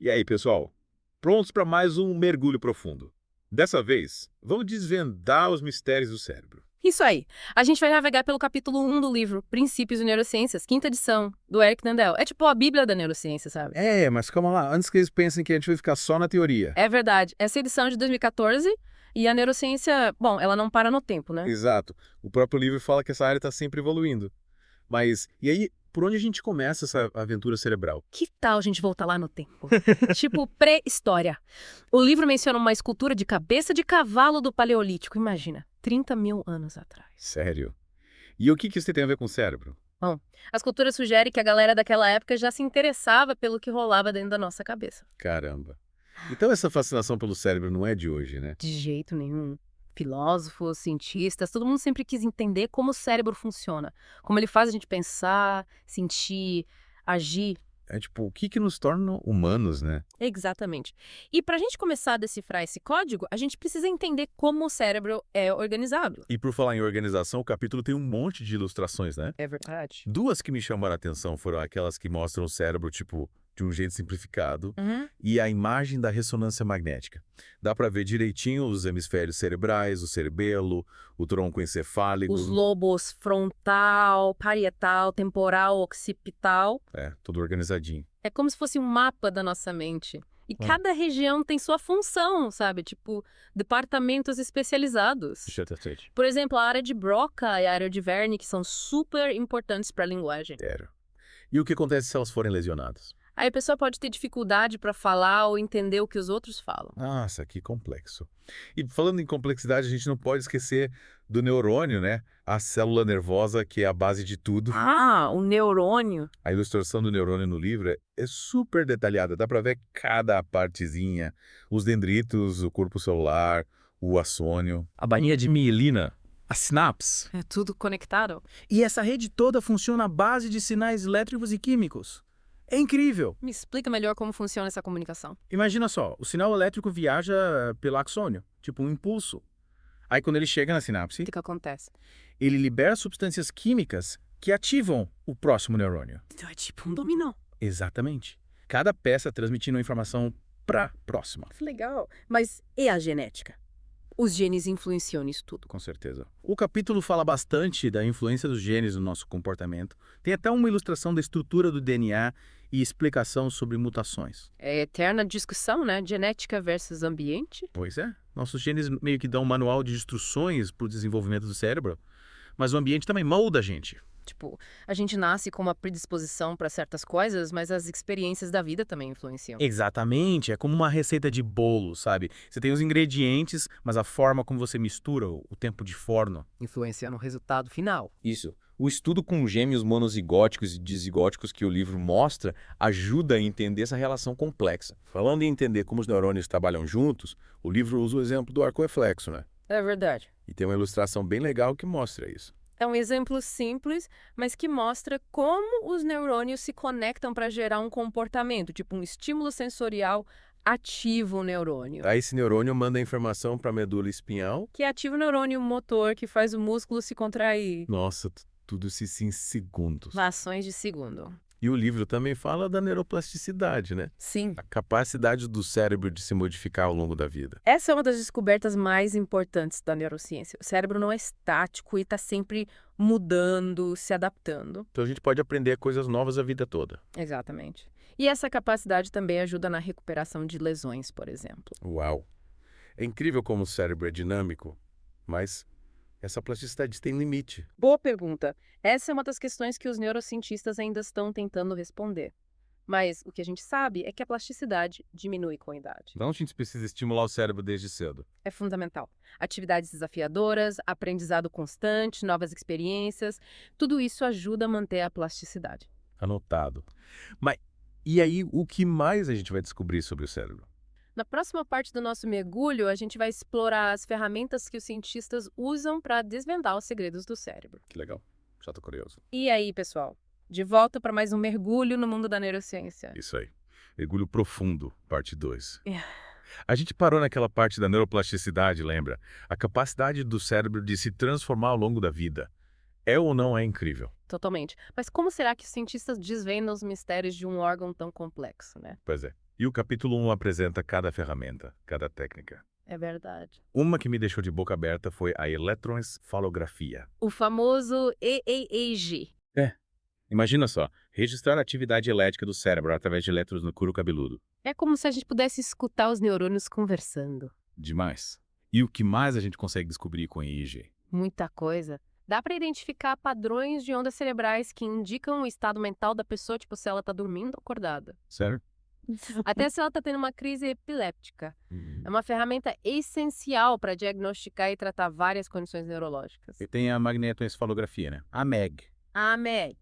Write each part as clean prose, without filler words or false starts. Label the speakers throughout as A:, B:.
A: E aí, pessoal? Prontos para mais um mergulho profundo? Dessa vez, vamos desvendar os mistérios do cérebro.
B: Isso aí. A gente vai navegar pelo capítulo 1 do livro Princípios de Neurociências, quinta edição, do Eric Nandel. É tipo a bíblia da neurociência, sabe?
A: Mas calma lá, antes que eles pensem que a gente vai ficar só na teoria.
B: É verdade. Essa edição é de 2014 e a neurociência, bom, ela não para no tempo, né?
A: Exato. O próprio livro fala que essa área está sempre evoluindo. Mas, e aí, por onde a gente começa essa aventura cerebral?
B: Que tal a gente voltar lá no tempo? Tipo pré-história. O livro menciona uma escultura de cabeça de cavalo do Paleolítico, imagina, 30 mil anos atrás.
A: Sério? E o que isso tem a ver com o cérebro?
B: Bom, a escultura sugere que a galera daquela época já se interessava pelo que rolava dentro da nossa cabeça.
A: Caramba. Então essa fascinação pelo cérebro não é de hoje, né?
B: De jeito nenhum. Filósofos, cientistas, todo mundo sempre quis entender como o cérebro funciona, como ele faz a gente pensar, sentir, agir.
A: É tipo, o que nos torna humanos, né?
B: Exatamente. E para a gente começar a decifrar esse código, a gente precisa entender como o cérebro é organizado.
A: E por falar em organização, o capítulo tem um monte de ilustrações, né?
B: É verdade.
A: Duas que me chamaram a atenção foram aquelas que mostram o cérebro, tipo, de um jeito simplificado,
B: Uhum.
A: e a imagem da ressonância magnética. Dá pra ver direitinho os hemisférios cerebrais, o cerebelo, o tronco encefálico.
B: Os lobos frontal, parietal, temporal, occipital.
A: É, tudo organizadinho.
B: É como se fosse um mapa da nossa mente. E
A: Ah.
B: cada região tem sua função, sabe? Tipo, departamentos especializados. Por exemplo, a área de Broca e a área de Wernicke são super importantes para a linguagem.
A: Sério. E o que acontece se elas forem lesionadas?
B: Aí a pessoa pode ter dificuldade para falar ou entender o que os outros falam.
A: Nossa, que complexo. E falando em complexidade, a gente não pode esquecer do neurônio, né? A célula nervosa que é a base de tudo.
B: Ah, o neurônio.
A: A ilustração do neurônio no livro é super detalhada, dá pra ver cada partezinha, os dendritos, o corpo celular, o axônio.
C: A bainha de mielina, a sinapse.
B: É tudo conectado.
C: E essa rede toda funciona à base de sinais elétricos e químicos. É incrível!
B: Me explica melhor como funciona essa comunicação.
C: Imagina só, o sinal elétrico viaja pelo axônio, tipo um impulso. Aí quando ele chega na sinapse,
B: O que acontece?
C: ele libera substâncias químicas que ativam o próximo neurônio.
B: Então é tipo um dominó.
C: Exatamente. Cada peça transmitindo a informação para a próxima.
B: Que legal. Mas e a genética? Os genes influenciam nisso tudo.
A: Com certeza.
C: O capítulo fala bastante da influência dos genes no nosso comportamento. Tem até uma ilustração da estrutura do DNA e explicação sobre mutações.
B: É eterna discussão, né? Genética versus ambiente.
C: Pois é. Nossos genes meio que dão um manual de instruções para o desenvolvimento do cérebro, mas o ambiente também molda a gente.
B: Tipo, a gente nasce com uma predisposição para certas coisas, mas as experiências da vida também influenciam.
C: Exatamente. É como uma receita de bolo, sabe? Você tem os ingredientes, mas a forma como você mistura, o tempo de forno.
B: Influencia no resultado final.
D: Isso. O estudo com gêmeos monozigóticos e dizigóticos que o livro mostra ajuda a entender essa relação complexa.
A: Falando em entender como os neurônios trabalham juntos, o livro usa o exemplo do arco reflexo, né?
B: É verdade.
A: E tem uma ilustração bem legal que mostra isso.
B: É um exemplo simples, mas que mostra como os neurônios se conectam para gerar um comportamento, tipo um estímulo sensorial ativa o neurônio.
A: Aí esse neurônio manda a informação para a medula espinhal.
B: Que ativa o neurônio motor, que faz o músculo se contrair.
A: Nossa, tudo isso em segundos.
B: Frações de segundo.
A: E o livro também fala da neuroplasticidade, né?
B: Sim.
A: A capacidade do cérebro de se modificar ao longo da vida.
B: Essa é uma das descobertas mais importantes da neurociência. O cérebro não é estático e está sempre mudando, se adaptando.
A: Então a gente pode aprender coisas novas a vida toda.
B: Exatamente. E essa capacidade também ajuda na recuperação de lesões, por exemplo.
A: Uau! É incrível como o cérebro é dinâmico, mas essa plasticidade tem limite.
B: Boa pergunta. Essa é uma das questões que os neurocientistas ainda estão tentando responder. Mas o que a gente sabe é que a plasticidade diminui com a idade.
A: Então a gente precisa estimular o cérebro desde cedo.
B: É fundamental. Atividades desafiadoras, aprendizado constante, novas experiências, tudo isso ajuda a manter a plasticidade.
A: Anotado. Mas e aí, o que mais a gente vai descobrir sobre o cérebro?
B: Na próxima parte do nosso mergulho, a gente vai explorar as ferramentas que os cientistas usam para desvendar os segredos do cérebro.
A: Que legal. Já tô curioso.
B: E aí, pessoal? De volta para mais um mergulho no mundo da neurociência.
A: Isso aí. Mergulho profundo, parte 2.
B: É.
A: A gente parou naquela parte da neuroplasticidade, lembra? A capacidade do cérebro de se transformar ao longo da vida. É ou não é incrível?
B: Totalmente. Mas como será que os cientistas desvendam os mistérios de um órgão tão complexo, né?
A: Pois é. E o capítulo 1 apresenta cada ferramenta, cada técnica.
B: É verdade.
A: Uma que me deixou de boca aberta foi a eletroencefalografia.
B: O famoso EEG.
C: Imagina só, registrar a atividade elétrica do cérebro através de elétrodos no couro cabeludo.
B: É como se a gente pudesse escutar os neurônios conversando.
C: Demais. E o que mais a gente consegue descobrir com EEG?
B: Muita coisa. Dá para identificar padrões de ondas cerebrais que indicam o estado mental da pessoa, tipo se ela tá dormindo ou acordada.
C: Sério?
B: Até se ela tá tendo uma crise epiléptica. É uma ferramenta essencial para diagnosticar e tratar várias condições neurológicas.
C: E tem a magnetoencefalografia, né? A MEG.
B: A MEG.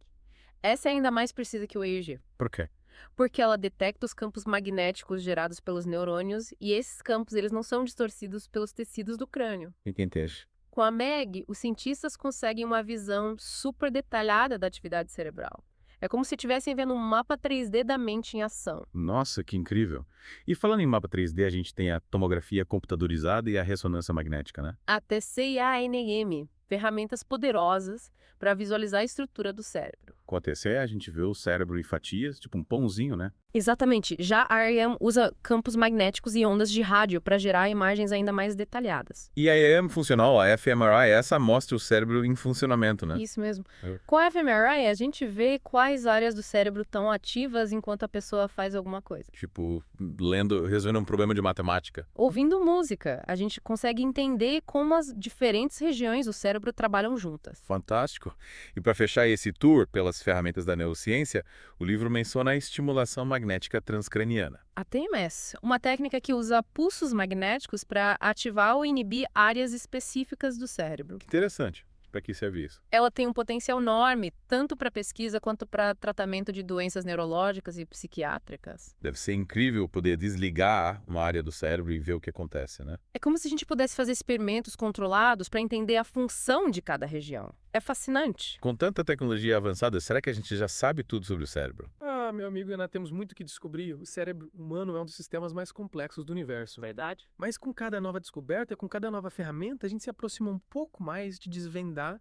B: Essa é ainda mais precisa que o EEG.
C: Por quê?
B: Porque ela detecta os campos magnéticos gerados pelos neurônios e esses campos eles não são distorcidos pelos tecidos do crânio.
C: Entendi.
B: Com a MEG, os cientistas conseguem uma visão super detalhada da atividade cerebral. É como se estivessem vendo um mapa 3D da mente em ação.
C: Nossa, que incrível. E falando em mapa 3D, a gente tem a tomografia computadorizada e a ressonância magnética, né?
B: A TC e a ANM, ferramentas poderosas para visualizar a estrutura do cérebro.
C: Com a TC, a gente vê o cérebro em fatias, tipo um pãozinho, né?
B: Exatamente. Já a REM usa campos magnéticos e ondas de rádio para gerar imagens ainda mais detalhadas.
A: E a EM funcional, a fMRI, essa mostra o cérebro em funcionamento, né?
B: Isso mesmo.
A: É.
B: Com a fMRI, a gente vê quais áreas do cérebro estão ativas enquanto a pessoa faz alguma coisa.
A: Tipo, resolvendo um problema de matemática.
B: Ouvindo música, a gente consegue entender como as diferentes regiões do cérebro trabalham juntas.
A: Fantástico. E para fechar esse tour pelas ferramentas da neurociência, o livro menciona a estimulação magnética transcraniana.
B: A TMS, uma técnica que usa pulsos magnéticos para ativar ou inibir áreas específicas do cérebro.
A: Que interessante. Para que serve isso?
B: Ela tem um potencial enorme, tanto para pesquisa quanto para tratamento de doenças neurológicas e psiquiátricas.
A: Deve ser incrível poder desligar uma área do cérebro e ver o que acontece, né?
B: É como se a gente pudesse fazer experimentos controlados para entender a função de cada região. É fascinante.
A: Com tanta tecnologia avançada, será que a gente já sabe tudo sobre o cérebro?
E: Ah, meu amigo, ainda temos muito que descobrir. O cérebro humano é um dos sistemas mais complexos do universo.
B: Verdade?
E: Mas com cada nova descoberta, com cada nova ferramenta, a gente se aproxima um pouco mais de desvendar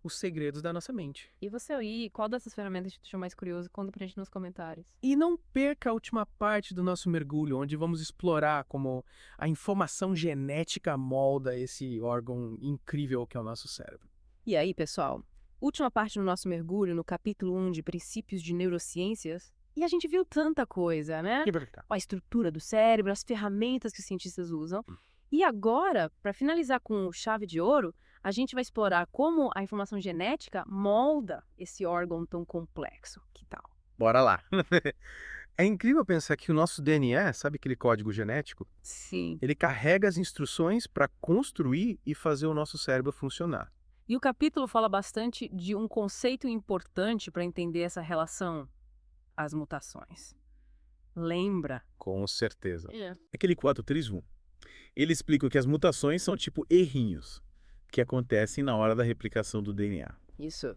E: os segredos da nossa mente.
B: E você aí, qual dessas ferramentas te deixou mais curioso? Conta pra gente nos comentários.
E: E não perca a última parte do nosso mergulho, onde vamos explorar como a informação genética molda esse órgão incrível que é o nosso cérebro.
B: E aí, pessoal? Última parte do nosso mergulho no capítulo 1 de Princípios de Neurociências. E a gente viu tanta coisa, né? A estrutura do cérebro, as ferramentas que os cientistas usam. E agora, para finalizar com chave de ouro, a gente vai explorar como a informação genética molda esse órgão tão complexo. Que tal?
C: Bora lá. É incrível pensar que o nosso DNA, sabe aquele código genético?
B: Sim.
C: Ele carrega as instruções para construir e fazer o nosso cérebro funcionar.
B: E o capítulo fala bastante de um conceito importante para entender essa relação, as mutações. Lembra?
C: Com certeza.
B: É.
C: Aquele 431. Ele explica que as mutações são tipo errinhos que acontecem na hora da replicação do DNA.
B: Isso.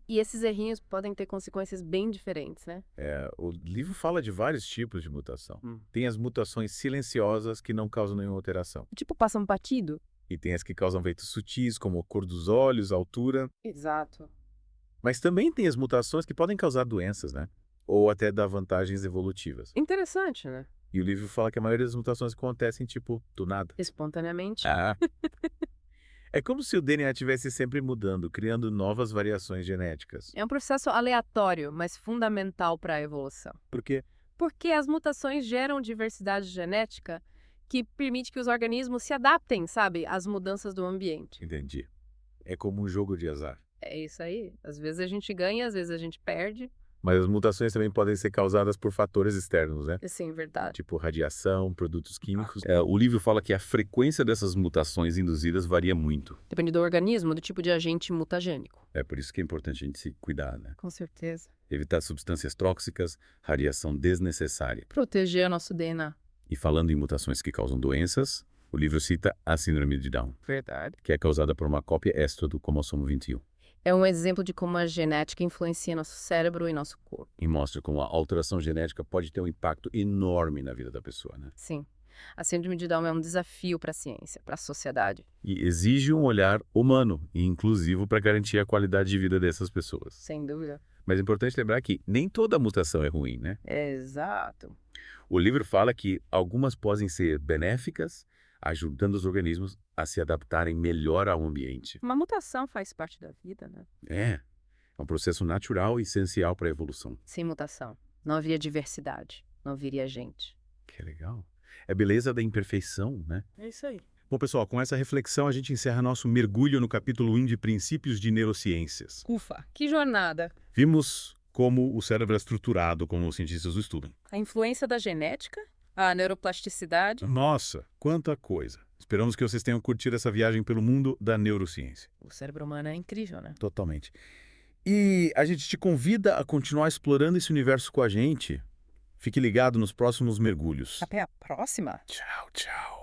B: E esses errinhos podem ter consequências bem diferentes, né?
A: O livro fala de vários tipos de mutação. Tem as mutações silenciosas que não causam nenhuma alteração.
B: Tipo, passam batido?
A: E tem as que causam efeitos sutis, como a cor dos olhos, a altura.
B: Exato.
A: Mas também tem as mutações que podem causar doenças, né? Ou até dar vantagens evolutivas.
B: Interessante, né?
A: E o livro fala que a maioria das mutações acontecem, tipo, do nada.
B: Espontaneamente.
A: Ah. É como se o DNA estivesse sempre mudando, criando novas variações genéticas.
B: É um processo aleatório, mas fundamental para a evolução.
A: Por quê?
B: Porque as mutações geram diversidade genética que permite que os organismos se adaptem, sabe, às mudanças do ambiente.
A: Entendi. É como um jogo de azar.
B: É isso aí. Às vezes a gente ganha, às vezes a gente perde.
A: Mas as mutações também podem ser causadas por fatores externos, né?
B: Sim, verdade.
A: Tipo radiação, produtos químicos. O livro fala que a frequência dessas mutações induzidas varia muito.
B: Depende do organismo, do tipo de agente mutagênico.
A: É por isso que é importante a gente se cuidar, né?
B: Com certeza.
A: Evitar substâncias tóxicas, radiação desnecessária.
B: Proteger nosso DNA.
A: E falando em mutações que causam doenças, o livro cita a síndrome de Down,
E: Verdade.
A: que é causada por uma cópia extra do cromossomo 21.
B: É um exemplo de como a genética influencia nosso cérebro e nosso corpo.
A: E mostra como a alteração genética pode ter um impacto enorme na vida da pessoa, né?
B: Sim. A síndrome de Down é um desafio para a ciência, para a sociedade.
A: E exige um olhar humano e inclusivo para garantir a qualidade de vida dessas pessoas.
B: Sem dúvida.
A: Mas é importante lembrar que nem toda mutação é ruim, né?
B: Exato.
A: O livro fala que algumas podem ser benéficas, ajudando os organismos a se adaptarem melhor ao ambiente.
B: Uma mutação faz parte da vida, né?
A: É um processo natural e essencial para a evolução.
B: Sem mutação, não haveria diversidade, não haveria gente.
A: Que legal. É a beleza da imperfeição, né?
E: É isso aí.
A: Bom, pessoal, com essa reflexão a gente encerra nosso mergulho no capítulo 1 de Princípios de Neurociências.
B: Ufa, que jornada!
A: Vimos como o cérebro é estruturado, como os cientistas o estudam.
B: A influência da genética, a neuroplasticidade.
A: Nossa, quanta coisa. Esperamos que vocês tenham curtido essa viagem pelo mundo da neurociência.
B: O cérebro humano é incrível, né?
A: Totalmente. E a gente te convida a continuar explorando esse universo com a gente. Fique ligado nos próximos mergulhos.
B: Até a próxima!
A: Tchau, tchau.